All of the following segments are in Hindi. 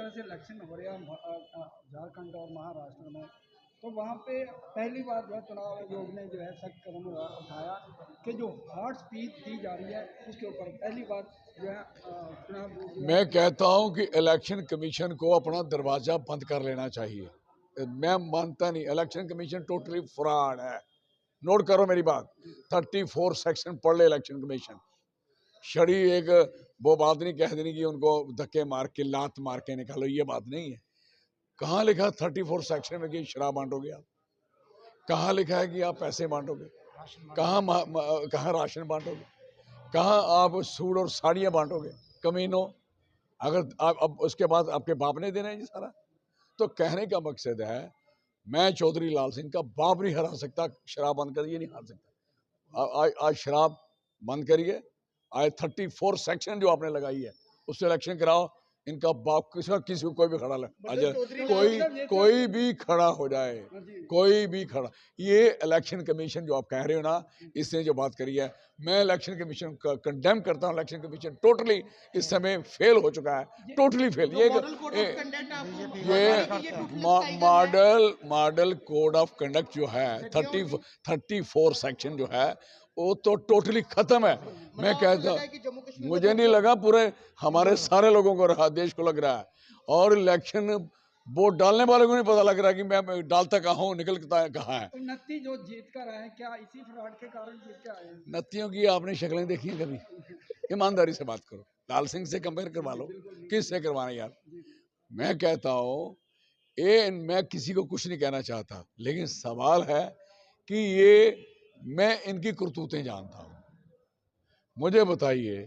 तरह से इलेक्शन हो रहा है झारखंड और महाराष्ट्र में, तो वहाँ पे पहली बार जो है चुनाव आयोग ने जो है सख्त कदम उठाया कि जो हॉट स्पीच दी जा रही है उसके ऊपर पहली बार जो है चुनाव मैं कहता हूं कि इलेक्शन कमीशन को अपना दरवाजा बंद कर लेना चाहिए। मैं मानता नहीं, इलेक्शन कमीशन टोटली फ्रॉड है। नोट करो मेरी बात, 34 सेक्शन पढ़ ले इलेक्शन कमीशन। शड़ी एक वो बात नहीं कह देनी कि उनको धक्के मार के लात मार के निकालो, ये बात नहीं है। कहाँ लिखा 34 सेक्शन में कि शराब बांटोगे आप? कहाँ लिखा है कि आप पैसे बांटोगे? कहाँ राशन बांटोगे? कहाँ आप सूट और साड़ियाँ बांटोगे? कमीनो, अगर आप अब उसके बाद आपके बाप ने देना है ये सारा। तो कहने का मकसद है, मैं चौधरी लाल सिंह का बाप नहीं हरा सकता, शराब बंद करिए नहीं हार सकता। आज शराब बंद करिए, आज 34 सेक्शन जो आपने लगाई है उससे इलेक्शन कराओ। इनका बाप किसी को कोई भी खड़ा कोई भी खड़ा हो जाए, कोई भी खड़ा। ये इलेक्शन कमीशन जो आप कह रहे हो ना, इसने जो बात करी है, मैं इलेक्शन कमीशन का कंडेम करता हूँ। इलेक्शन कमीशन टोटली इस समय फेल हो चुका है, totally fail. Model code of conduct जो है 34 सेक्शन जो है वो तो टोटली खत्म है। मैं कहता, मुझे नहीं लगा, पूरे हमारे सारे लोगों को रहा, देश को लग रहा है। और इलेक्शन वोट डालने वालों को नहीं पता लग रहा कि मैं डालता कहाँ हूँ, निकलता कहाँ है। तो नत्ती जो जीत कर आए हैं, क्या इसी फ्रॉड के कारण जीत के आए हैं? नत्तियों की आपने शक्लें देखी हैं कभी? ईमानदारी से बात करो, लाल सिंह से कंपेयर करवा लो, किससे करवाना यार। मैं कहता हूँ, मैं किसी को कुछ नहीं कहना चाहता, लेकिन सवाल है कि ये मैं इनकी करतूतें जानता हूँ। मुझे बताइए,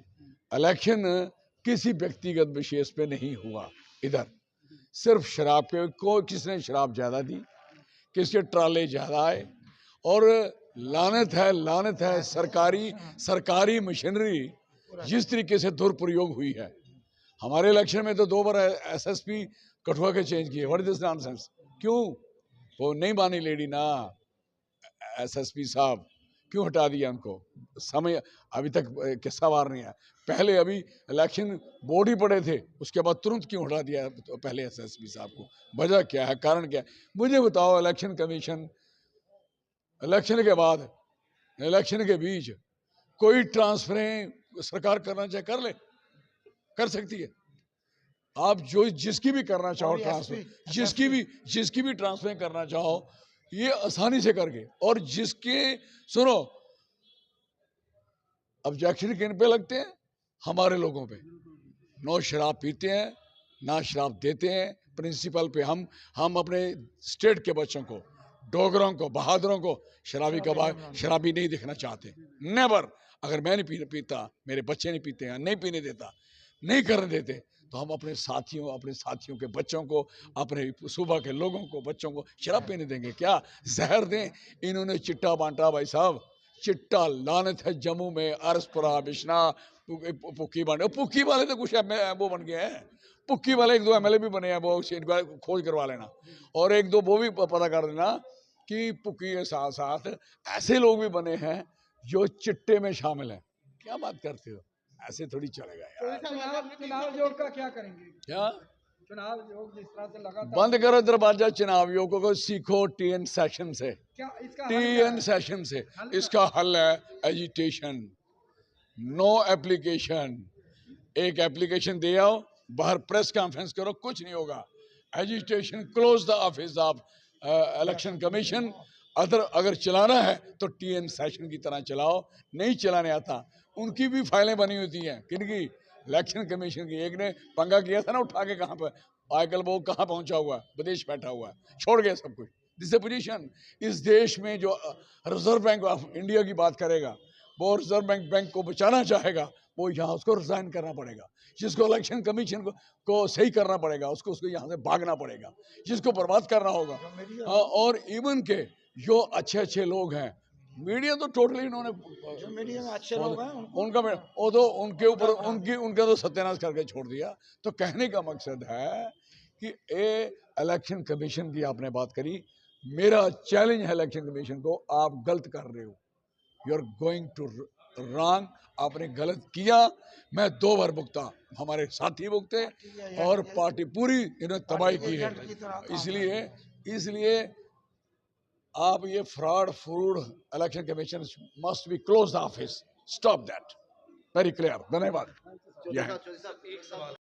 इलेक्शन किसी व्यक्तिगत विशेष पे नहीं हुआ, इधर सिर्फ शराब पे को किसने शराब ज्यादा दी, किसके ट्राले ज्यादा आए। और लानत है सरकारी मशीनरी जिस तरीके से दुरुपयोग हुई है। हमारे इलेक्शन में तो 2 बार एसएसपी कठुआ के चेंज किए। What is this nonsense? क्यों? वो नहीं मानी लेडी ना, एसएसपी साहब क्यों हटा दिया उनको? समय अभी तक किस्सा वार नहीं है। पहले अभी इलेक्शन बोर्ड ही पड़े थे, उसके बाद तुरंत क्यों हटा दिया पहले एसएसपी साहब को? वजह क्या है, कारण क्या है? मुझे बताओ। इलेक्शन कमीशन इलेक्शन के बाद, इलेक्शन के बीच कोई ट्रांसफरें सरकार करना चाहे कर ले, कर सकती है। आप जो जिसकी भी करना चाहो ट्रांसफर, जिसकी भी ट्रांसफर करना चाहो, ये आसानी से करके। और जिसके सुनो, ऑब्जेक्शन किन पे लगते हैं? हमारे लोगों पे। नो शराब पीते हैं, ना शराब देते हैं। प्रिंसिपल पे हम अपने स्टेट के बच्चों को, डोगरों को, बहादुरों को शराबी नहीं दिखना चाहते। नेवर। अगर मैं नहीं पीता, मेरे बच्चे नहीं पीते हैं, नहीं पीने देता, नहीं करने देते, तो हम अपने साथियों के बच्चों को, अपने सुबह के लोगों को, बच्चों को शराब पीने देंगे क्या? जहर दें। इन्होंने चिट्टा बांटा भाई साहब, चिट्टा लानत है। जम्मू में अरसपुरा, बिश्ना, पुक्की बांटे। पुक्की वाले तो कुछ वो बन गए हैं, पुक्की वाले 1-2 एमएलए भी बने हैं, वो खोज करवा लेना। और 1-2 वो भी पता कर देना कि पुक्की के साथ साथ ऐसे लोग भी बने हैं जो चिट्टे में शामिल हैं। क्या बात करते हो? ऐसे थोड़ी चलेगा यार। चुनाव आयोग का क्या करेंगे? क्या चुनाव आयोग जिस तरह से लगातार बंद करो दरवाजा चुनाव आयोग को? सीखो टीएन सेशन से, क्या इसका टीएन सेशन से। इसका हल है एजिटेशन, नो एप्लीकेशन। एक एप्लीकेशन दे आओ, बाहर प्रेस कॉन्फ्रेंस करो, कुछ नहीं होगा। Agitation, close the office of election commission. अगर चलाना है तो टीएन सेशन की तरह चलाओ। नहीं चलाने आता, उनकी भी फाइलें बनी होती हैं। किनकी? इलेक्शन कमीशन की। एक ने पंगा किया था ना उठा के, कहाँ पर आजकल वो कहाँ पहुंचा हुआ है? विदेश बैठा हुआ है, छोड़ गया सब कुछ। This position. इस देश में जो रिजर्व बैंक ऑफ इंडिया की बात करेगा, वो रिजर्व बैंक को बचाना चाहेगा, वो यहाँ उसको रिजाइन करना पड़ेगा। जिसको इलेक्शन कमीशन को सही करना पड़ेगा, उसको यहाँ से भागना पड़ेगा। जिसको बर्बाद करना होगा। और इवन के जो अच्छे लोग हैं, मीडिया तो टोटली इन्होंने, जो मीडिया में अच्छे लोग हैं उनका वो तो उनके ऊपर उनका तो सत्यानाश करके छोड़ दिया। तो कहने का मकसद है कि इलेक्शन कमीशन की आपने बात करी, मेरा चैलेंज है इलेक्शन कमीशन को, आप गलत कर रहे हो। You are going to wrong, आपने गलत किया। मैं 2 बार भुगता, हमारे साथी भुगते और पार्टी पूरी इन्होंने तबाही की है। इसलिए आप ये fraud food election commission must be close the office, stop that, very clear. धन्यवाद।